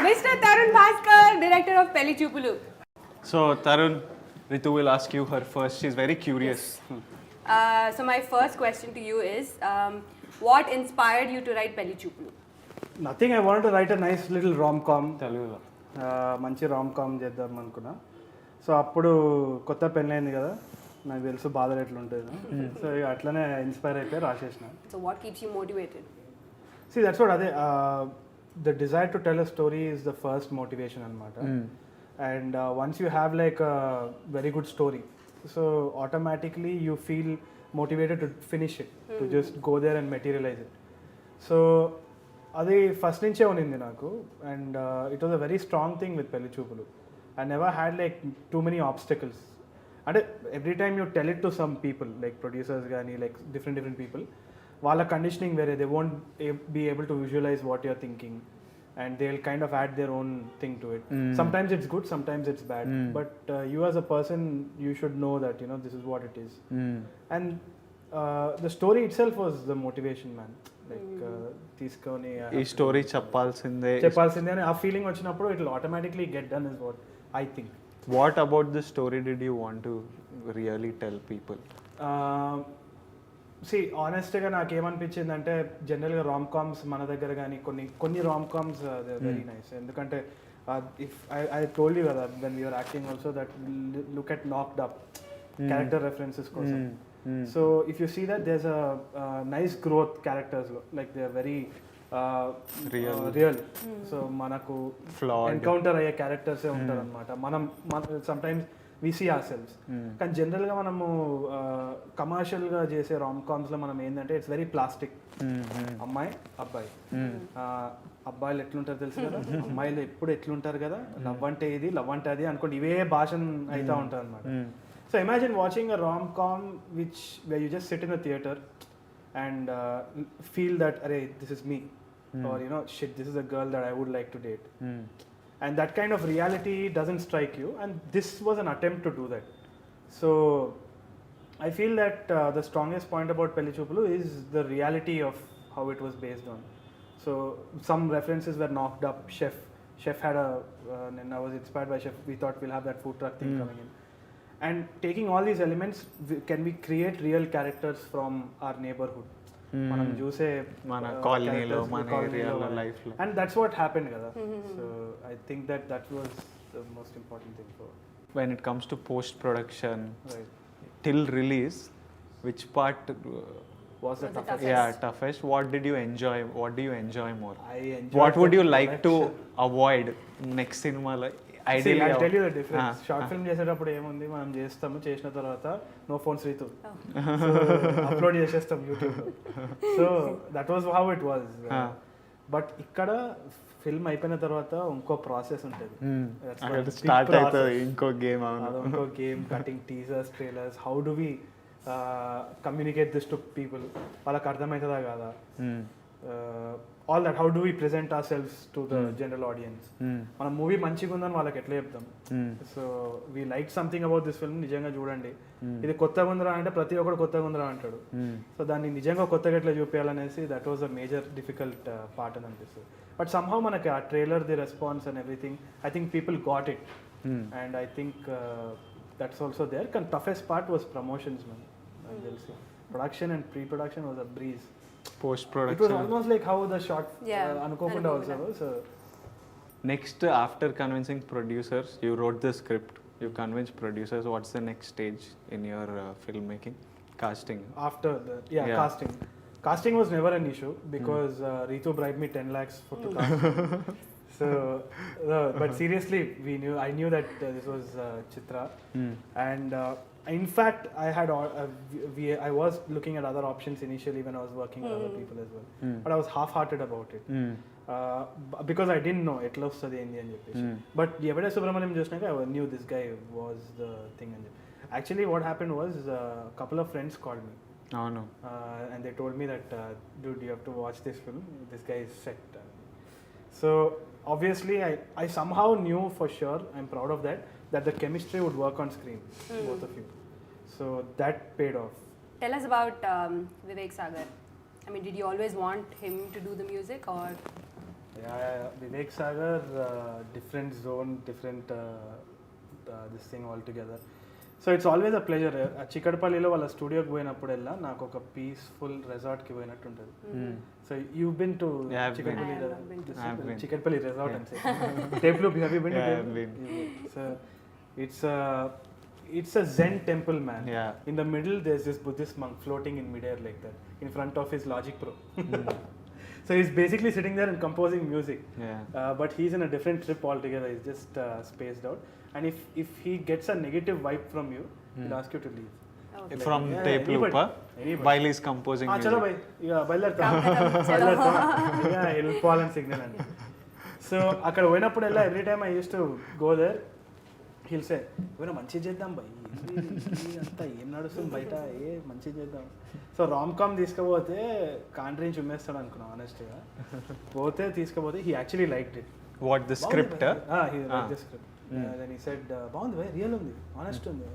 Mr. Tarun Bhaskar, director of Pelli Choopulu. So Tarun, Ritu will ask you her first. She's very curious. So my first question to you is, what inspired you to write Pelli Choopulu? Nothing. I wanted to write a nice little rom-com. Telugu. మంచి రామ్-కామ్ చేద్దాం అనుకున్నా. So అప్పుడు కొత్త పెళ్ళైంది కదా, నాకు తెలుసు బాధలు ఎట్లుంటుంది. సో ఇక అట్లనే ఇన్స్పైర్ అయిపోయి రాసేసిన. So what keeps you motivated? See, that's what అదే the desire to tell a story is the first motivation అనమాట. And once you have like a very good story, so automatically you feel motivated to finish it, to just go there and materialize it. So అది first నుంచే ఉన్నింది నాకు. And it was a very strong thing with Pelli Choopulu. I never had like too many obstacles. అంటే every time you tell it to some people, like producers కానీ like different people, వాళ్ళ conditioning వేరే. They won't be able to visualise what you're thinking and they'll kind of add their own thing to it. Sometimes it's good, sometimes it's bad, but you as a person, you should know that, you know, this is what it is. And the story itself was the motivation, man. Like తీసుకొని ఈ story చెప్పాల్సిందే అని ఆ feeling వచ్చినప్పుడు it will automatically get done is what I think. What about the story did you want to really tell people? ఆనెస్ట్గా నాకు ఏమనిపించింది అంటే, జనరల్గా రామ్ కామ్స్ మన దగ్గర కానీ కొన్ని రామ్ కామ్స్ వెరీ నైస్. ఎందుకంటే ఇఫ్ ఐ టోల్డ్ యూ కదా when you're acting also that look at knocked up character references కోసం. So if you see that there's a nice growth క్యారెక్టర్స్లో, like they are very real. So మనకు encounter అయ్యే క్యారెక్టర్సే ఉంటారు అనమాట. మనం sometimes we see ourselves. కానీ జనరల్గా మనము కమర్షియల్గా చేసే రామ్ కామ్స్లో మనం ఏంటంటే ఇట్స్ వెరీ ప్లాస్టిక్. అమ్మాయి అబ్బాయి, అబ్బాయిలు ఎట్లుంటారు తెలుసు కదా, అమ్మాయిలు ఎప్పుడు ఎట్లుంటారు కదా, లవ్ అంటే ఇది లవ్ అంటే అది అనుకోండి, ఇవే భాష అవుతూ ఉంటారు అనమాట. So imagine watching a rom com which where you just sit in a theater and feel that arey this is me, or you know shit this is a girl that I would like to date. And that kind of reality doesn't strike you, and this was an attempt to do that. So I feel that the strongest point about Pelli Choopulu is the reality of how it was based on. So some references were knocked up. Chef had a and I was inspired by Chef. We thought we'll have that food truck thing coming in, and taking all these elements, can we create real characters from our neighborhood, మనం చూసే మన కాలనీలో మన ఏరియాలో లైఫ్లో. And that's what happened కదా. So I think that was the most important thing for when it comes to post production till release, which part was the toughest? Toughest. What did you enjoy? What do you enjoy more? I enjoyed what would you like to avoid next cinema? Like ideally, I'll tell you the difference. Short film చేసేటప్పుడు ఏముంది, మనం చేస్తాము, చేసిన తర్వాత no phones Ritu, upload చేసేస్తాం యూట్యూబ్లో. So that was how it was. But ఇక్కడ film అయిపోయిన తర్వాత ఇంకో ప్రాసెస్ ఉంటుంది, స్టార్ట్ అవుతుంది ఇంకో గేమ్. ఇంకో game, cutting teasers, trailers, how do we communicate this to people, వాళ్ళకి అర్థమవుతుందా కాదా, all that, how do we present ourselves to the general audience. మన మూవీ మంచిగా ఉందని వాళ్ళకి ఎట్లా చెప్తాం. So we like something about this film, నిజంగా చూడండి, ఇది కొత్తగా ఉందిరా అంటే ప్రతి ఒక్కరు కొత్తగా ఉందిరా అంటాడు. సో దాన్ని నిజంగా కొత్తగా ఎట్లా చూపించాలనేసి that was a major difficult part అని అనిపిస్తుంది. బట్ సమ్హౌ మనకి ఆ trailer, the response and everything, I think people got it, and I think that's also there. కానీ toughest part was promotions, man. నాకు తెలిసి production and pre production was a breeze. Post production, it was almost like how the shot అనుకోకుండా also. So next, after convincing producers, you wrote the script, you convinced producers, what's the next stage in your filmmaking? Casting. After the casting was never an issue because Ritu bribed me 10 lakhs for to cast. So but seriously, I knew that this was Chitra, and in fact I was looking at other options initially when I was working with other people as well, but I was half-hearted about it because I didn't know etla ostadi endi ani cheppesi. But evade Subramaniam chusnaka I knew this guy was the thing. And actually what happened was a couple of friends called me, and they told me that dude, you have to watch this film, this guy is set. So obviously I somehow knew for sure, I'm proud of that the chemistry would work on screen, both of you. So that paid off. Tell us about Vivek Sagar. I mean, did you always want him to do the music, or? Yeah. Vivek Sagar, different zone, different this thing altogether. So it's always a pleasure. చిక్కడపల్లిలో వాళ్ళ స్టూడియోకి పోయినప్పుడల్లా నాకు ఒక peaceful రిసార్ట్కి పోయినట్టు ఉంటుంది. So you been to Chikkadpally resort and tape loop, have you been to tape loop? So it's a Zen temple, man. Yeah. In the middle there's this Buddhist monk floating in midair like that in front of his Logic Pro. So he's basically sitting there and composing music. But he's in a different trip altogether. He's just spaced out. And if he gets a negative vibe from you, he'll ask you to leave. Okay. From tape loop, while he's composing music. Chalo bhai, yeah, bailarta. Yeah, he'll call and signal and. So akkada poyinappudella every time I used to go there, he'll say, "Vera manchi cheddam bhai, anta em nadustundi baita, manchi cheddam." So rom-com తీసుకోపోతే కాంట్రీని చుమ్మేస్తాడు అనుకున్నాం honestly. పోతే తీసుకోపోతే he actually liked it. What, the script? He liked the script. Then he said, బాగుంది భయ్, real ఉంది, honest ఉంది,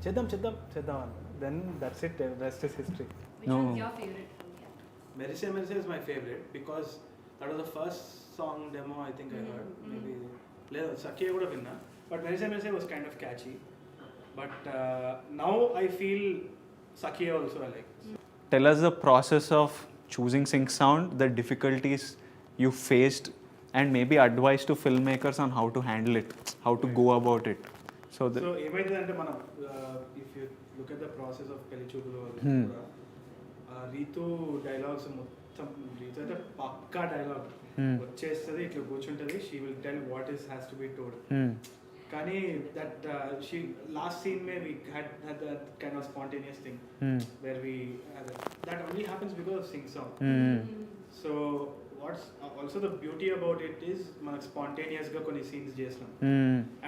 చేద్దాం అని. Then that's it, rest is history. Which one's your favorite film yet? Merise is my favorite because that was the first song demo I think I heard. Maybe లేదు సఖియా కూడా విన్నా, but Merise was kind of catchy. But now I feel Sakhiya also I like. Tell us the process of choosing sync sound, the difficulties you faced, and maybe advice to filmmakers on how to handle it, how to go about it. So ఏమైందంటే మనం if you look at the process of Pelli Choopulu, Ritu dialogues మొత్తం, Ritu అంటే పక్కా dialogue వచ్చేస్తుంది, ఇట్లా కూర్చుంటుంది, she will tell what has to be told. కానీ that she last scene may we had that kind of spontaneous thing where we that only happens because of sync sound. So what's also the beauty about it is మనకు spontaneous గా కొన్ని scenes చేస్తాం,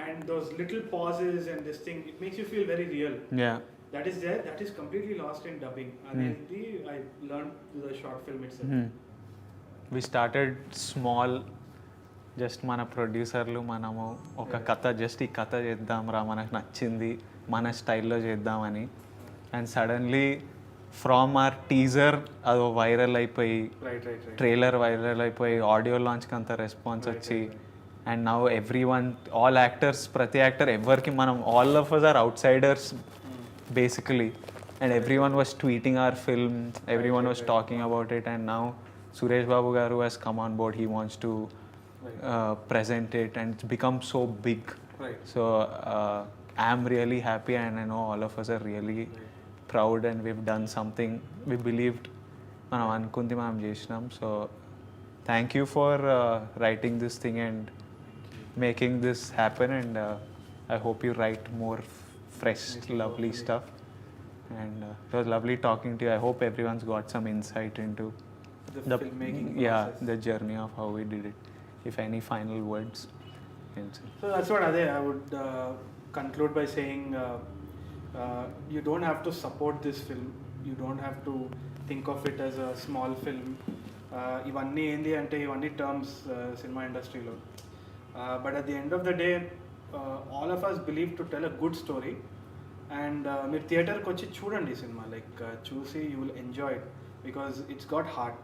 and those little pauses and this thing, it makes you feel very real. That is there, that is completely lost in dubbing. Adenti I learned through the short film itself. We started small, just మన ప్రొడ్యూసర్లు మనము ఒక కథ, just ఈ కథ చేద్దాంరా, మనకు నచ్చింది, మన స్టైల్లో చేద్దామని. And suddenly from our teaser అది వైరల్ అయిపోయి, ట్రైలర్ వైరల్ అయిపోయి, ఆడియో లాంచ్కి అంత రెస్పాన్స్ వచ్చి, and now every one, all actors, ప్రతి యాక్టర్ ఎవరికి మనం, all of us are outsiders basically, and every one was tweeting our film, every one was talking about it, and now Suresh Babu garu has come on board, he wants to present it, and it's become so big. So I'm really happy, and I know all of us are really proud, and we've done something we believed మనం అనుకుంది మనం చేసినాం. So thank you for writing this thing and making this happen, and I hope you write more fresh lovely stuff, and it was lovely talking to you. I hope everyone's got some insight into the filmmaking process. The journey of how we did it. If any final words? So that's what I would conclude by saying, you don't have to support this film, you don't have to think of it as a small film. ఇవన్నీ ఏంది అంటే ఇవన్నీ terms cinema ఇండస్ట్రీలో, but at the end of the day all of us believe to tell a good story. And మీరు థియేటర్కి వచ్చి చూడండి cinema, like చూసి you will enjoy it, because it's got heart.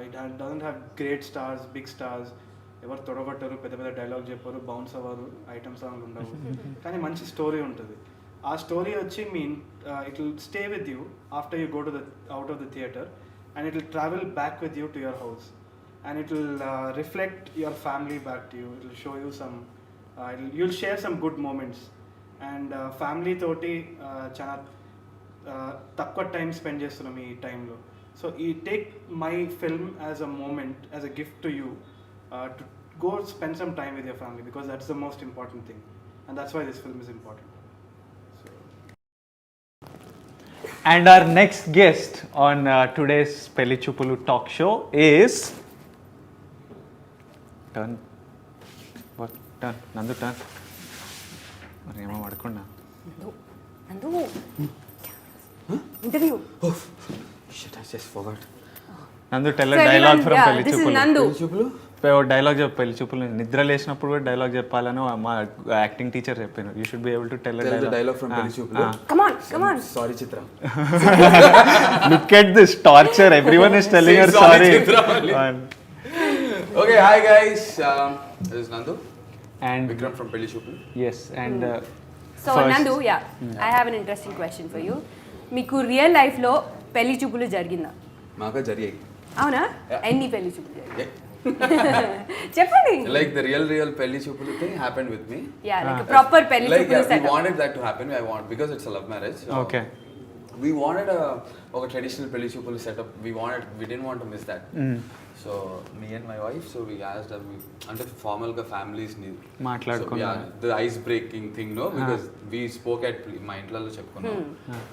It doesn't have great stars, big stars, ఎవరు తొడగొట్టరు, పెద్ద పెద్ద dialogue చెప్పారు, bounce అవ్వరు, ఐటమ్ సాంగ్లు ఉండవు, కానీ మంచి స్టోరీ ఉంటుంది. ఆ స్టోరీ వచ్చి it will stay with you after you go to the out of the theatre, and it will travel back with you to your house, and it will reflect your family back to you. It will show you some, you will share some good moments, and family తోటి చాలా తక్కువ time spend చేస్తున్నాం ఈ టైంలో. So you take my film as a moment, as a gift to you, to go spend some time with your family, because that's the most important thing, and that's why this film is important. And our next guest on today's Pelli Choopulu talk show is Nandu. మరి ఏమో పడకుండా Nandu. Interview. Shit, I just forgot. Nandu, tell a dialogue from Pelli This is Choopulu. Nandu. Pelli Choopulu? Dialogue చెప్పు పెళ్లి చూపులు నిద్ర లేచినప్పుడు కూడా dialogue చెప్పాలని మా యాక్టింగ్ టీచర్ చెప్పాను. You should be able to tell dialogue from పెళ్లి చూపులు. Come on. Sorry Chitra. Look at this torture, everyone is telling her sorry. Okay, hi guys. This is Nandu and Vikram from Pelli Choopulu. Yes, and So Nandu, I have an interesting question for you. మీకు real life లో పెళ్లి చూపులు జరిగిందా? మాకు జరిగాయి. అవునా? ఎన్ని పెళ్లి చూపులు జరిగాయి? చెప్పండి. Like the real Pelli Choopulu thing happened with me. Yeah, like a proper పెళ్లి చూపులు setup. We wanted that to happen. Because it's a love marriage. So okay. We wanted a traditional Pelli Choopulu setup. We didn't want to miss that. So me and my wife, so we asked them, అంటే formal గా families ని మాట్లాడుకున్నాం. The ice breaking thing, no, because we spoke at మా ఇంట్లలో చెప్పుకున్నాం,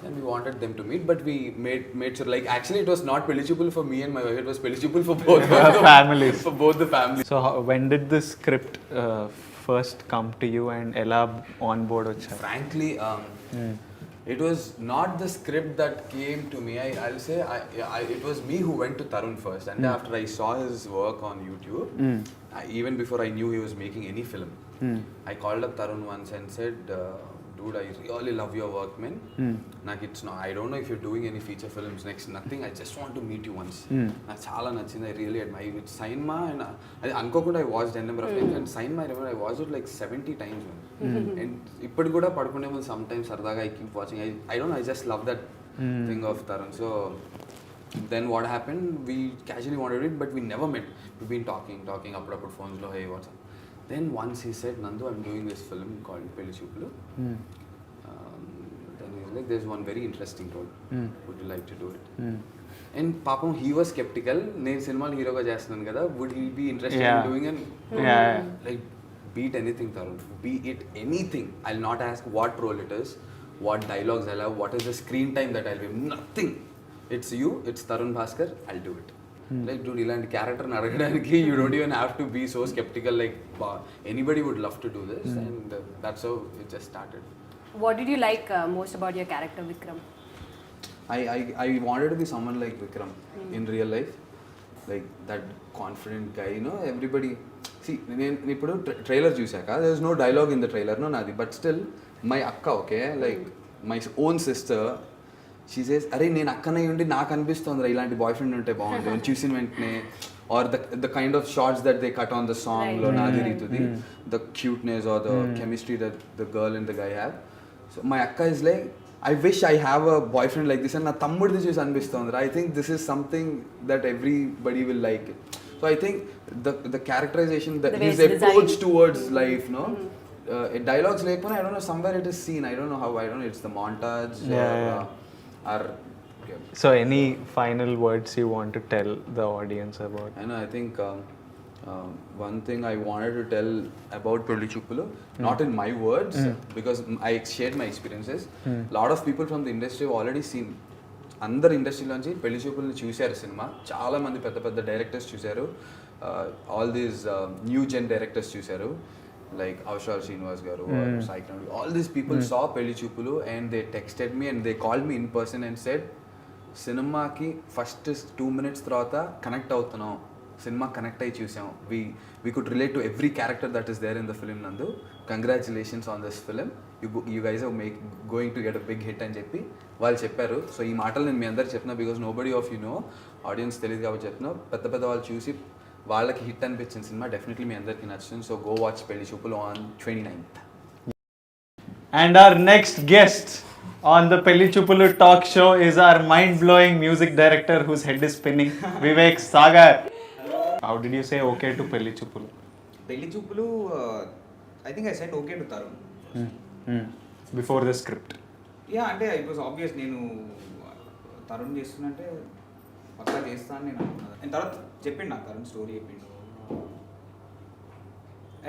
and we wanted them to meet, but we made sure, like actually it was not Pelli Choopulu for me and my wife, it was Pelli Choopulu for both the families. For both the families. So when did the script first come to you and ఎలా on board వచ్చారు? Frankly, it was not the script that came to me. I'll say it was me who went to Tarun first, and after I saw his work on YouTube, even before I knew he was making any film, I called up Tarun once and said, dude, I really love your work, man. I don't know if you're doing any feature films next, nothing. I just want to meet you once. నాకు చాలా నచ్చింది. I really admire it. Cinema, and I అనుకోకుండా I watched a number of times, and Cinema, I remember I watched it like 70 times. And ఇప్పుడు కూడా పడుకునే ముందు sometimes సరదాగా I keep watching. I don't know, I just love that thing of Tarun. So then what happened, we casually wanted it, but we never met. We've been talking అప్పుడప్పుడు phones లో, hey, what's up? Then once he said, Nandu, I'm doing this film called Pelli Choopulu. Then he was like, there's one very interesting role. Would you like to do it? And papam, he was skeptical. నేను సినిమాలో హీరోగా చేస్తున్నాను కదా, would he be interested in doing it? Like, beat anything, Tarun. Be it anything. I'll not ask what role it is, what dialogues I'll have, what is the screen time that I'll have. Nothing. It's you, it's Tarun Bhaskar, I'll do it. Like, dude, ఇలాంటి క్యారెక్టర్ని అడగడానికి you don't even have to be so skeptical. Like, anybody would love to do this, and that's how it just started. What did you like most about your character, Vikram? I wanted to be someone like Vikram in real life, like that confident guy, you know. Everybody, see, నేను ఇప్పుడు trailer చూసాక there is no dialogue in the trailer, no నాది, but still my akka, okay, like my own sister, she says, అరే నేను అక్కనే ఉండి నాకు అనిపిస్తుంది ఇలాంటి బాయ్ ఫ్రెండ్ ఉంటే బాగుంటుంది అని చూసిన వెంటనే, or the kind of shots that they cut on the song లో నాది రీతుది, the cuteness or the chemistry that the girl and the guy have. So my akka is like, I wish I have a boyfriend like this, and నా తమ్ముడిది చూసి అనిపిస్తుంది. I think this is something that everybody will like it. So I think the characterization, his approach towards life, no, dialogues లేకపోయినా, I don't know, somewhere it is seen. I don't know how, I don't know, it's the montage or so any final words you want to tell the audience about? I think one thing I wanted to tell about Pelli Choopulu, not in my words, because I shared my experiences. Lot of people from the industry have already seen. అందరు ఇండస్ట్రీలోంచి పెళ్లి చూపుల్ని చూశారు cinema. చాలా మంది పెద్ద పెద్ద directors చూశారు, all these new gen directors చూశారు, like Avshar Srinivas garu or Sai Kanadu. All these people saw Pelli Choopulu and they texted me and they called me in person and said, cinema ki first 2 minutes tarvata connect avutunnam, cinema connect ayi chusam, we could relate to every character that is there in the film. Nandu, congratulations on this film, you guys are going to get a big hit అని చెప్పి వాళ్ళు చెప్పారు. So ఈ మాటలు నేను మీ అందరికి చెప్తున్నా because nobody of you know, audience తెలియదు కాబట్టి చెప్తున్నా. పెద్ద పెద్ద వాళ్ళు చూసి వాళ్ళకి హిట్ అనిపించిన సినిమా డెఫినెట్లీ మీ అందరికీ నచ్చుతుంది. సో గో వాచ్ పెళ్లి చూపులు on 29th. And our next guest on the Pelli Choopulu talk show is our mind-blowing music director whose head is spinning, Vivek Sagar. How did you say okay to Pelli Choopulu? Pelli Choopulu, I think I said okay to Tarun. Before the script. Yeah, అంటే it was obvious నేను తరుణ్ చేస్తున్నంటే పక్కా చేస్తాను నేను అనుకున్నాను. And తర్వాత చెప్పిండు నాకు Tarun story చెప్పిండు.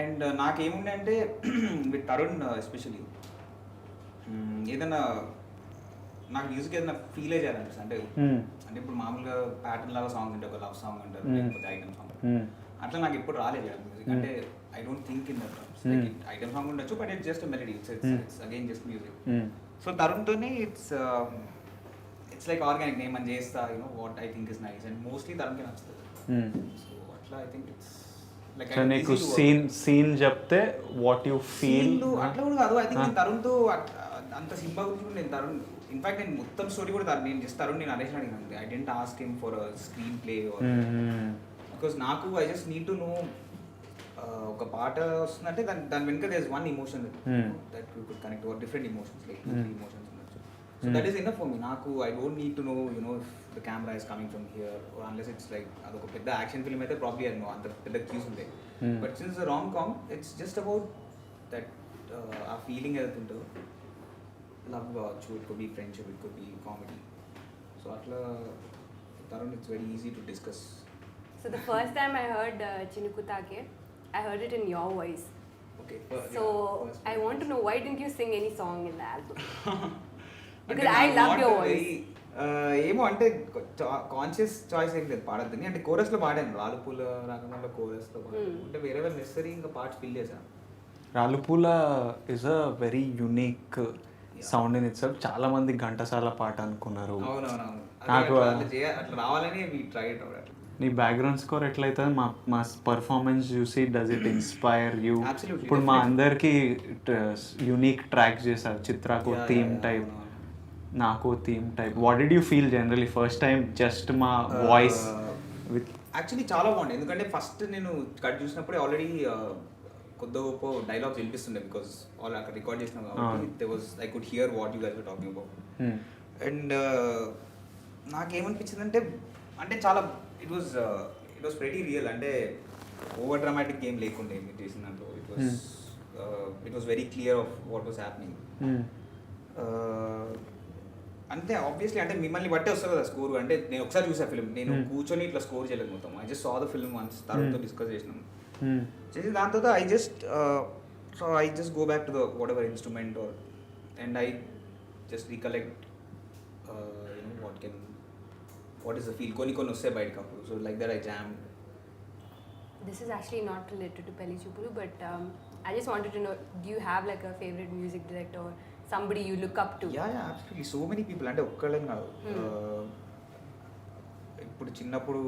And నాకేముండే అంటే విత్ తరుణ్ ఎస్పెషలీ ఏదైనా నాకు మ్యూజిక్ ఏదైనా ఫీల్ చేయాలనిపిస్తుంది. అంటే ఇప్పుడు మామూలుగా ప్యాటర్న్ లాగా సాంగ్స్ ఉంటాయి, ఒక లవ్ సాంగ్ అంటారు, లేకపోతే ఐటమ్ సాంగ్, అట్లా నాకు ఎప్పుడు రాలేదు మ్యూజిక్. అంటే I don't think in that terms. Like item song ఉండొచ్చు, but it's just melody, it's again just music. So తరుణ్తోనే ఇట్స్ లైక్ ఆర్గానిక్, నేను మనం చేస్తా, you know what I think is nice, and mostly తరుణ్కి నచ్చుతుంది. సో అట్లా I think it's like so నీకు scene చెప్తే వాట్ యు ఫీల్ అట్లా కూడా కాదు. ఐ థింక్ నేను తరుణ్తో అంత సినిమా గురించి కూడా నేను తరుణ్ ఇన్ఫాక్ట్ నేను మొత్తం స్టోరీ కూడా నేను జస్ట్ తరుణ్ నేను నరేషన్ అడిగినాను. I didn't ask him for screenplay because నాకు I just need to know ఒక పాట వస్తుందంటే దాని వెనుక there is one emotion that you could connect or different emotions like 2-3 emotions ఉండొచ్చు. So that is enough for me. నాకు I don't need to know if the camera is coming from here or unless it's like అదొక పెద్ద action film అయితే probably అది అంత పెద్ద cues ఉంటాయి. But since rom com it's just about that ఆ feeling ఏదైతే ఉంటుందో లవ్ కావచ్చు, it could be friendship, it could be comedy. So అట్లా Tarun it's very easy to discuss. So the first time I heard Chinukutake, I heard it in your voice. Okay. So Yeah, I want to know, why didn't you sing any song in the album? అంటే Because I నాకు love not your a voice. very, ఏమో అంటే conscious choice ఏం లేదు పాడద్దని. అంటే కోరస్లో పాడాను, రాలుపూల రాగంలో కోరస్లో పాడాను. అంటే వేరే వేరే నెసరీ ఇంకా పార్ట్స్ ఫిల్ చేశాను. Ralupoola is a very unique sound in itself. చాలా మంది ఘంటసాల పాట అనుకున్నారు. అవునవునవును. నాకు అట్లా రావాలని వి ట్రై ఇట్ అవుట్. నీ బ్యాక్గ్రౌండ్ స్కోర్ ఎట్లయితుంది మా పర్ఫార్మెన్స్ చూసి does it inspire you? Absolutely, ఇప్పుడు మా definitely. అందరికి యూనిక్ ట్రాక్ చేశారు. చిత్రకు థీమ్ టైప్, నాకు theme type. What did you feel generally first time just మా వాయిస్ విత్? యాక్చువల్లీ చాలా బాగుంది. ఎందుకంటే ఫస్ట్ నేను కట్ చూసినప్పుడే ఆల్రెడీ కొద్ది గొప్ప డైలాగ్స్ వినిపిస్తుండే బికాస్ వాళ్ళు అక్కడ రికార్డ్ చేసినాం కాబట్టి they was I could hear what you guys were talking about. And నాకేమనిపించింది అంటే చాలా ఇట్ వాస్ వెరీ రియల్. అంటే ఓవర్ డ్రామాటిక్ గేమ్ లేకుండా ఏమి చేసిన దాంట్లో it was very clear of what was happening. అంతే ఆబ్వియస్లీ అంటే మిమ్మల్ని బట్టే వస్తుంది కదా స్కోర్. అంటే నేను ఒకసారి చూసా ఫిల్మ్, నేను కూర్చొని ఇట్లా స్కోర్ చేయలేదు మొత్తం. I just saw the film once, తర్వాత డిస్కస్ చేసినాం. చేసి దాని తర్వాత I just go back to the what ever instrument are and I just recollect what is the feel. కొన్ని వస్తాయి బయటకు అప్పుడు. So like that I jam. This is actually not related to Pelli Choopulu, but I just wanted to know, do you have like a favorite music director or somebody you look up to? Yeah, absolutely. So many people. అంటే ఒక్కళ్ళని కాదు. ఇప్పుడు చిన్నప్పుడు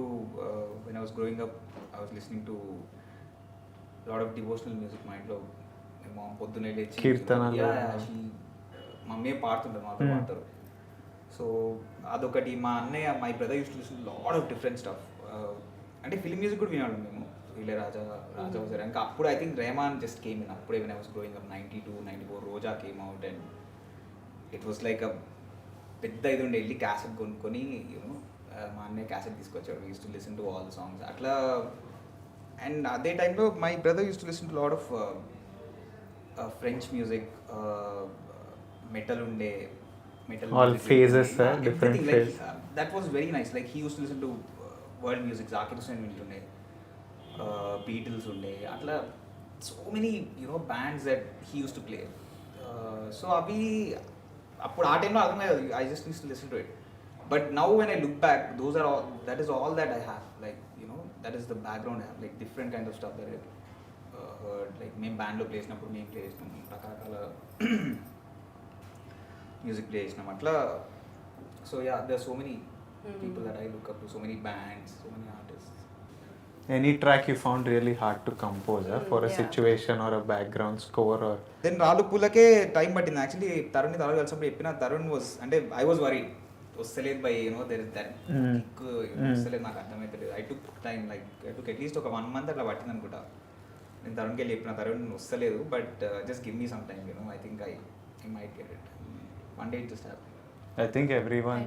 when I was growing up, I was listening to lot of devotional music. మా ఇంట్లో మా పొద్దున్నే లేచి కీర్తనలు. మమ్మీ పాడుతుంటారు, మాతో పాడతారు. సో అదొకటి. మా అన్నయ్య my brother used to listen lot of different stuff. అంటే ఫిల్మ్ మ్యూజిక్ కూడా వినాడు మేము. రాజా వజారా ఇంకా అప్పుడు I think Rahman just came in. అప్పుడే when I was growing up 92, 94 Roja came out and it was like a పెద్ద ఇది ఉండే. వెళ్ళి క్యాసెట్ కొనుక్కొని మా అన్నయ్య క్యాసెట్ తీసుకొచ్చాడు. Use to listen to all the songs అట్లా. అండ్ అదే టైంలో my brother used to listen to lot of French music, metal ఉండే. All phases, different phases. That was very nice. Like he used to listen to world music. Zakir Hussain వింటుండే, Beatles ఉండే. అట్లా so many bands that he used to play. So అవి అప్పుడు ఆ టైంలో అర్థం కాదు. I just used to listen to it. But now when I look back, that is all that I have. Like that is the background I have. Like different kind of stuff that I heard. Like మేము బ్యాండ్లో play చేసినప్పుడు మేము play చేసినాం రకరకాల music play చేసినాం అట్లా. So yeah, there are so many people that I look up to, so many bands, so many artists. Any track you found really hard to compose for a situation or a background score or? Then రాలుపూలకే time పట్టింది. Actually Tarun కలిసినప్పుడు చెప్పిన Tarun was అంటే I was worried వస్తలేదు by there is that kick వస్తలేదు, నాకు అర్థమవుతలేదు. I took time like I took at least ఒక 1 month అట్లా పట్టింది అనుకుంటా. నేను తరుణ్కి వెళ్ళి చెప్పిన తరుణ్ వస్తలేదు but just give me some time, I think I might get it. One day it just happened. I think everyone.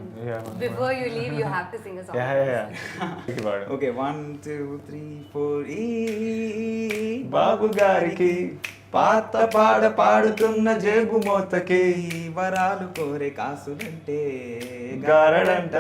Before you leave, you have to sing a song. Yeah. Okay, 1, 2, 3, 4. బాబు గారికి పాత పాడుతున్న జేబు మోతకి వరాలు కోరే కాసులంటే గారడంట.